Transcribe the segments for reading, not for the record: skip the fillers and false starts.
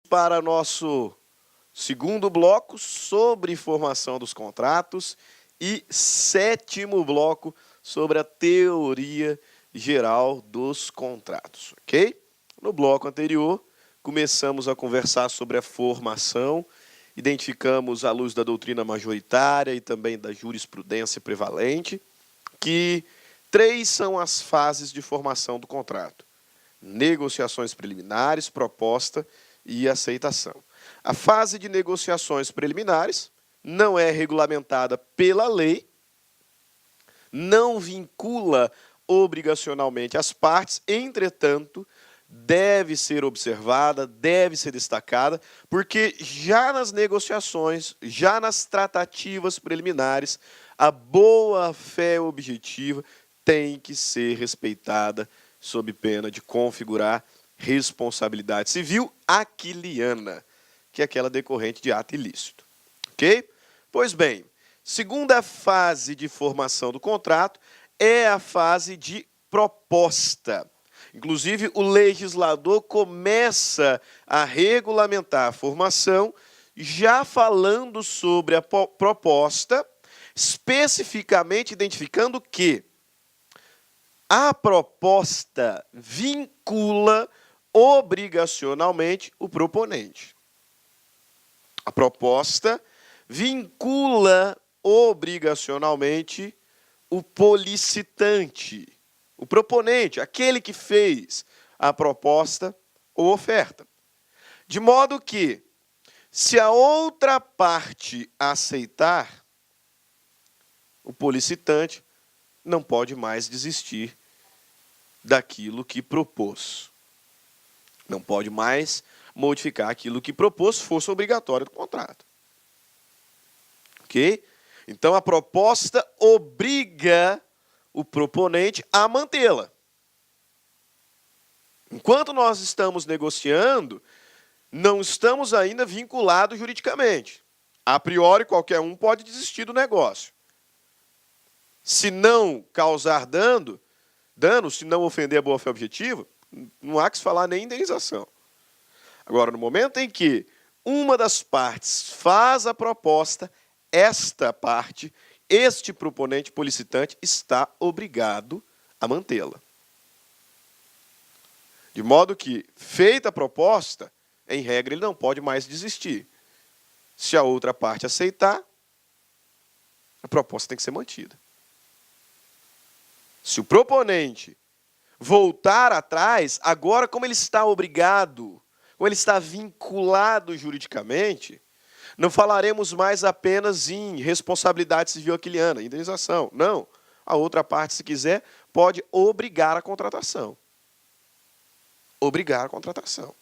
para nosso segundo bloco sobre formação dos contratos e sétimo bloco sobre a teoria geral dos contratos, ok? No bloco anterior, começamos a conversar sobre a formação, identificamos à luz da doutrina majoritária e também da jurisprudência prevalente, que 3 são as fases de formação do contrato: negociações preliminares, proposta e aceitação. A fase de negociações preliminares não é regulamentada pela lei, não vincula obrigacionalmente as partes, entretanto, deve ser observada, deve ser destacada, porque já nas negociações, já nas tratativas preliminares, a boa-fé objetiva tem que ser respeitada sob pena de configurar responsabilidade civil aquiliana, que é aquela decorrente de ato ilícito. Ok? Pois bem, segunda fase de formação do contrato é a fase de proposta. Inclusive, o legislador começa a regulamentar a formação já falando sobre a proposta, especificamente identificando que a proposta vincula obrigacionalmente o proponente. A proposta vincula obrigacionalmente o policitante, o proponente, aquele que fez a proposta ou oferta. De modo que, se a outra parte aceitar, o policitante não pode mais desistir daquilo que propôs. Não pode mais modificar aquilo que propôs, fosse obrigatório do contrato. Ok? Então, a proposta obriga o proponente a mantê-la. Enquanto nós estamos negociando, não estamos ainda vinculados juridicamente. A priori, qualquer um pode desistir do negócio. Se não causar dano, se não ofender a boa-fé objetiva, não há que se falar nem indenização. Agora, no momento em que uma das partes faz a proposta, esta parte, este proponente policitante, está obrigado a mantê-la. De modo que, feita a proposta, em regra, ele não pode mais desistir. Se a outra parte aceitar, a proposta tem que ser mantida. Se o proponente voltar atrás, agora, como ele está obrigado, como ele está vinculado juridicamente, não falaremos mais apenas em responsabilidade civil aquiliana, indenização. Não. A outra parte, se quiser, pode obrigar a contratação. Obrigar a contratação.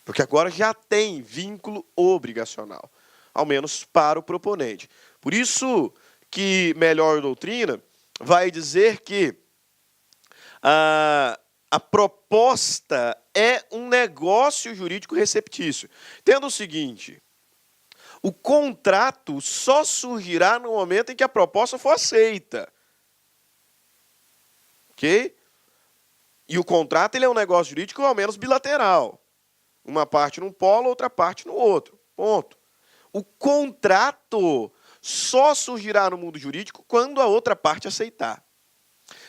Porque agora já tem vínculo obrigacional, ao menos para o proponente. Por isso que melhor doutrina vai dizer que a proposta é um negócio jurídico receptício. Tendo o seguinte: o contrato só surgirá no momento em que a proposta for aceita. Ok? E o contrato ele é um negócio jurídico ao menos bilateral. Uma parte num polo, outra parte no outro. Ponto. O contrato só surgirá no mundo jurídico quando a outra parte aceitar.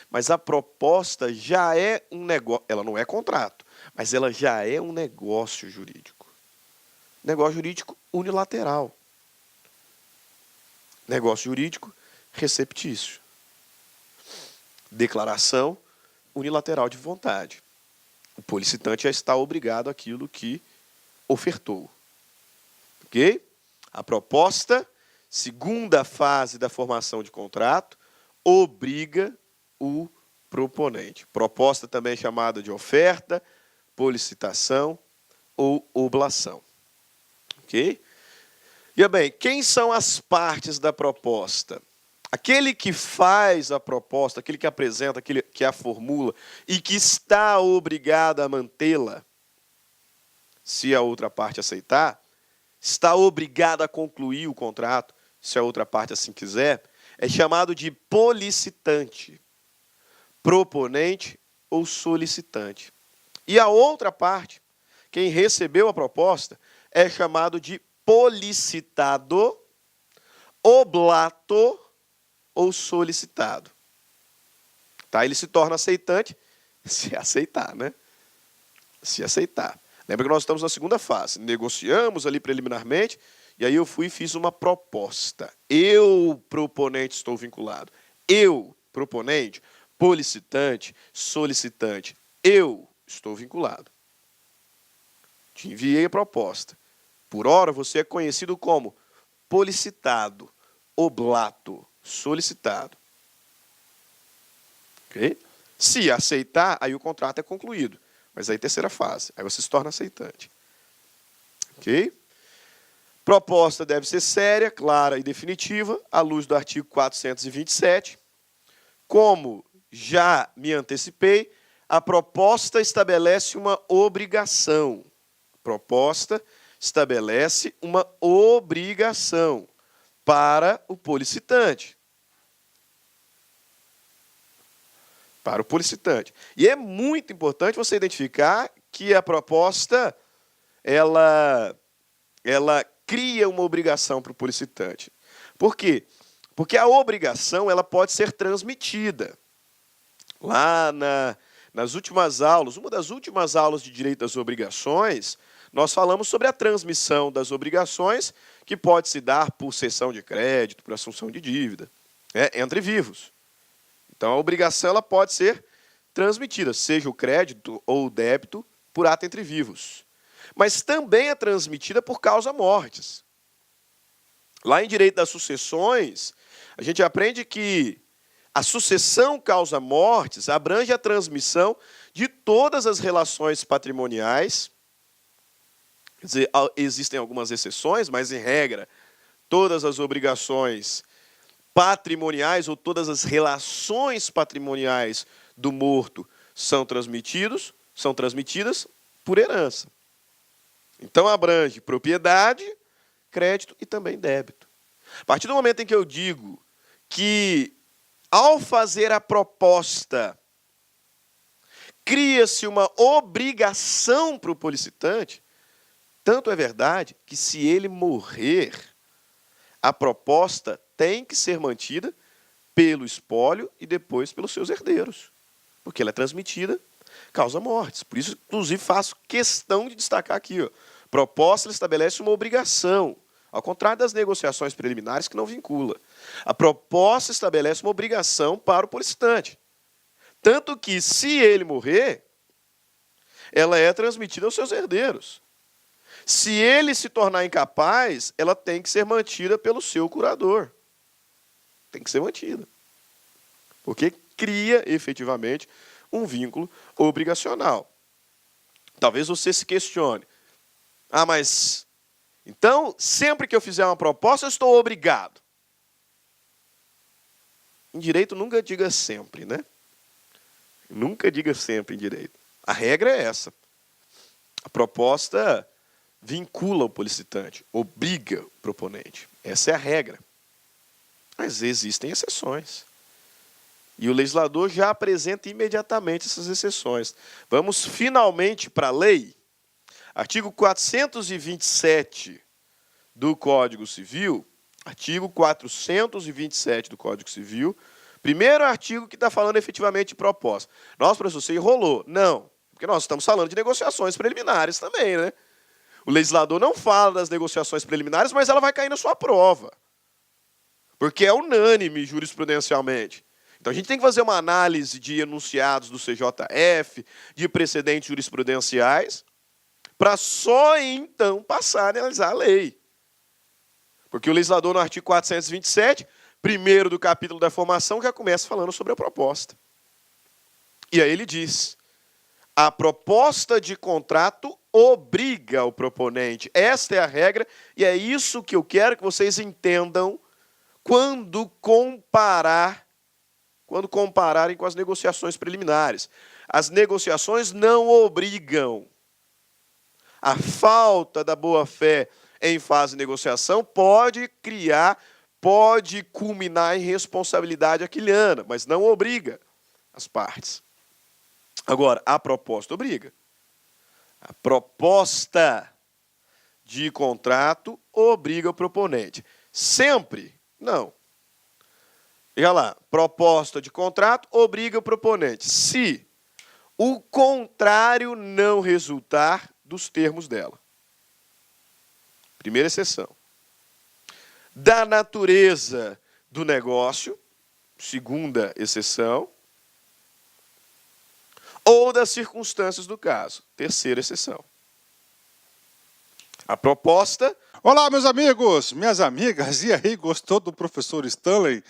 Mas a proposta já é um negócio, ela não é contrato, mas ela já é um negócio jurídico. Negócio jurídico unilateral. Negócio jurídico receptício. Declaração unilateral de vontade. O policitante já está obrigado àquilo que ofertou. Ok? A proposta, segunda fase da formação de contrato, obriga o proponente. Proposta também é chamada de oferta, policitação ou oblação. Ok? E bem, quem são as partes da proposta? Aquele que faz a proposta, aquele que apresenta, aquele que a formula e que está obrigado a mantê-la, se a outra parte aceitar, está obrigado a concluir o contrato, se a outra parte assim quiser, é chamado de policitante, proponente ou solicitante. E a outra parte, quem recebeu a proposta, é chamado de policitado, oblato ou solicitado. Tá? Ele se torna aceitante se aceitar, né? Se aceitar. Lembra que nós estamos na segunda fase. Negociamos ali preliminarmente, e aí eu fui e fiz uma proposta. Eu, proponente, estou vinculado. Eu, proponente, policitante, solicitante. Eu estou vinculado. Te enviei a proposta. Por ora, você é conhecido como policitado, oblato, solicitado. Ok? Se aceitar, aí o contrato é concluído. Mas aí terceira fase, aí você se torna aceitante. Ok? Proposta deve ser séria, clara e definitiva, à luz do artigo 427. Como já me antecipei, a proposta estabelece uma obrigação. Proposta estabelece uma obrigação para o policitante. Para o policitante. E é muito importante você identificar que a proposta, ela cria uma obrigação para o policitante. Por quê? Porque a obrigação ela pode ser transmitida. Lá nas últimas aulas, uma das últimas aulas de direito das obrigações, nós falamos sobre a transmissão das obrigações que pode se dar por cessão de crédito, por assunção de dívida, entre vivos. Então, a obrigação ela pode ser transmitida, seja o crédito ou o débito, por ato entre vivos. Mas também é transmitida por causa-mortes. Lá em direito das sucessões, a gente aprende que a sucessão causa-mortes abrange a transmissão de todas as relações patrimoniais. Quer dizer, existem algumas exceções, mas, em regra, todas as obrigações patrimoniais ou todas as relações patrimoniais do morto são transmitidas por herança. Então, abrange propriedade, crédito e também débito. A partir do momento em que eu digo que, ao fazer a proposta, cria-se uma obrigação para o policitante, tanto é verdade que, se ele morrer, a proposta tem que ser mantida pelo espólio e depois pelos seus herdeiros, porque ela é transmitida causa mortes. Por isso, inclusive, faço questão de destacar aqui, ó, proposta estabelece uma obrigação, ao contrário das negociações preliminares que não vincula. A proposta estabelece uma obrigação para o policitante. Tanto que, se ele morrer, ela é transmitida aos seus herdeiros. Se ele se tornar incapaz, ela tem que ser mantida pelo seu curador. Tem que ser mantida. Porque cria, efetivamente, um vínculo obrigacional. Talvez você se questione. Ah, mas então, sempre que eu fizer uma proposta, eu estou obrigado. Em direito, nunca diga sempre, né? Nunca diga sempre em direito. A regra é essa. A proposta vincula o policitante, obriga o proponente. Essa é a regra. Mas existem exceções. E o legislador já apresenta imediatamente essas exceções. Vamos finalmente para a lei. Artigo 427 do Código Civil. Artigo 427 do Código Civil. Primeiro artigo que está falando efetivamente de proposta. Nossa, professor, você enrolou. Não, porque nós estamos falando de negociações preliminares também, né? O legislador não fala das negociações preliminares, mas ela vai cair na sua prova. Porque é unânime jurisprudencialmente. Então, a gente tem que fazer uma análise de enunciados do CJF, de precedentes jurisprudenciais, para só então passar a analisar a lei. Porque o legislador, no artigo 427, primeiro do capítulo da formação, já começa falando sobre a proposta. E aí ele diz: a proposta de contrato obriga o proponente. Esta é a regra, e é isso que eu quero que vocês entendam quando compararem com as negociações preliminares. As negociações não obrigam. A falta da boa-fé em fase de negociação pode culminar em responsabilidade aquiliana, mas não obriga as partes. Agora, a proposta obriga. A proposta de contrato obriga o proponente. Sempre? Não. Veja lá, proposta de contrato obriga o proponente, se o contrário não resultar dos termos dela. Primeira exceção. Da natureza do negócio, segunda exceção, ou das circunstâncias do caso, terceira exceção. A proposta... Olá, meus amigos, minhas amigas, e aí, gostou do professor Stanley?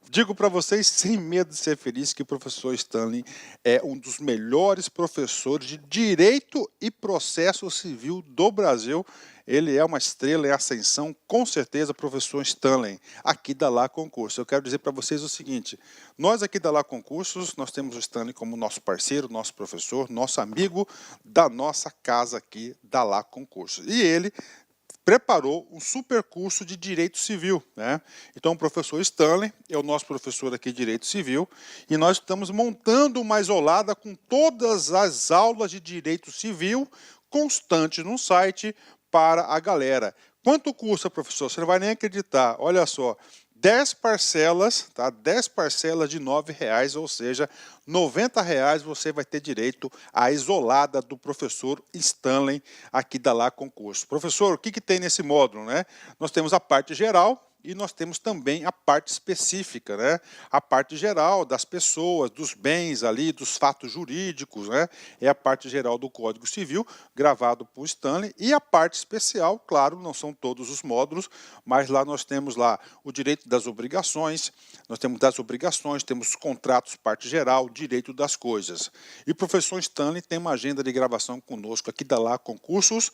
Digo para vocês, sem medo de ser feliz, que o professor Stanley é um dos melhores professores de Direito e Processo Civil do Brasil. Ele é uma estrela em ascensão, com certeza, professor Stanley, aqui da Lá Concurso. Eu quero dizer para vocês o seguinte, nós aqui da Lá Concursos, nós temos o Stanley como nosso parceiro, nosso professor, nosso amigo da nossa casa aqui da Lá Concurso. E ele preparou um super curso de Direito Civil, né? Então o professor Stanley é o nosso professor aqui de Direito Civil e nós estamos montando uma isolada com todas as aulas de Direito Civil constantes no site para a galera. Quanto custa, professor? Você não vai nem acreditar. Olha só, 10 parcelas, tá? 10 parcelas de R$ 9,00, ou seja, R$ 90,00 você vai ter direito à isolada do professor Stanley aqui da Lá Concurso. Professor, o que tem nesse módulo, né? Nós temos a parte geral e nós temos também a parte específica, né? A parte geral das pessoas, dos bens ali, dos fatos jurídicos, né? É a parte geral do Código Civil, gravado por Stanley, e a parte especial, claro, não são todos os módulos, mas lá nós temos lá o direito das obrigações, nós temos das obrigações, temos contratos, parte geral, direito das coisas. E o professor Stanley tem uma agenda de gravação conosco aqui da Lá Concursos,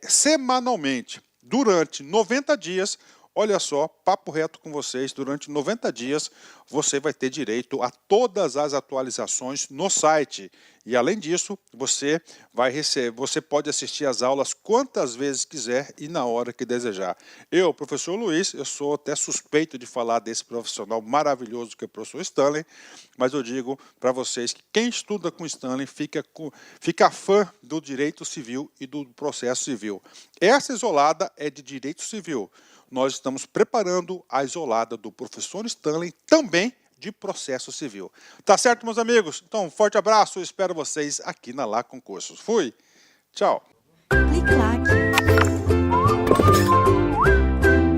semanalmente, durante 90 dias. Olha só, papo reto com vocês, durante 90 dias você vai ter direito a todas as atualizações no site. E além disso, você pode assistir às aulas quantas vezes quiser e na hora que desejar. Eu, professor Luiz, eu sou até suspeito de falar desse profissional maravilhoso que é o professor Stanley, mas eu digo para vocês que quem estuda com Stanley fica fã do direito civil e do processo civil. Essa isolada é de direito civil. Nós estamos preparando a isolada do professor Stanley também de processo civil. Tá certo, meus amigos? Então, um forte abraço, eu espero vocês aqui na Lá Concursos. Fui, tchau. Clique lá.